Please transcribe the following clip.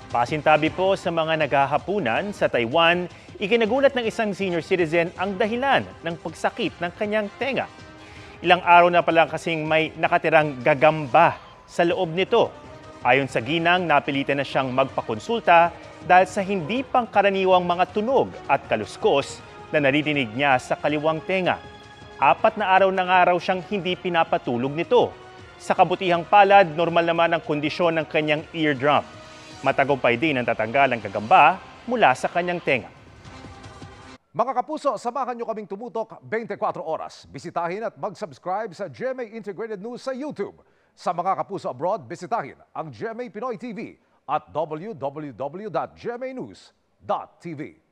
Pasintabi po sa mga naghahapunan sa Taiwan, ikinagulat ng isang senior citizen ang dahilan ng pagsakit ng kanyang tenga. Ilang araw na pala kasing may nakatirang gagamba sa loob nito. Ayon sa ginang, napilitan na siyang magpakonsulta dahil sa hindi pangkaraniwang mga tunog at kaluskos na naririnig niya sa kaliwang tenga. 4 na araw na nga raw siyang hindi pinapatulog nito. Sa kabutihang palad, normal naman ang kondisyon ng kanyang eardrum. Matagumpay din ang tatanggal ang gagamba mula sa kanyang tenga. Mga kapuso, samahan nyo kaming tumutok 24 oras. Bisitahin at mag-subscribe sa GMA Integrated News sa YouTube. Sa mga kapuso abroad, bisitahin ang GMA Pinoy TV at www.gmanews.tv.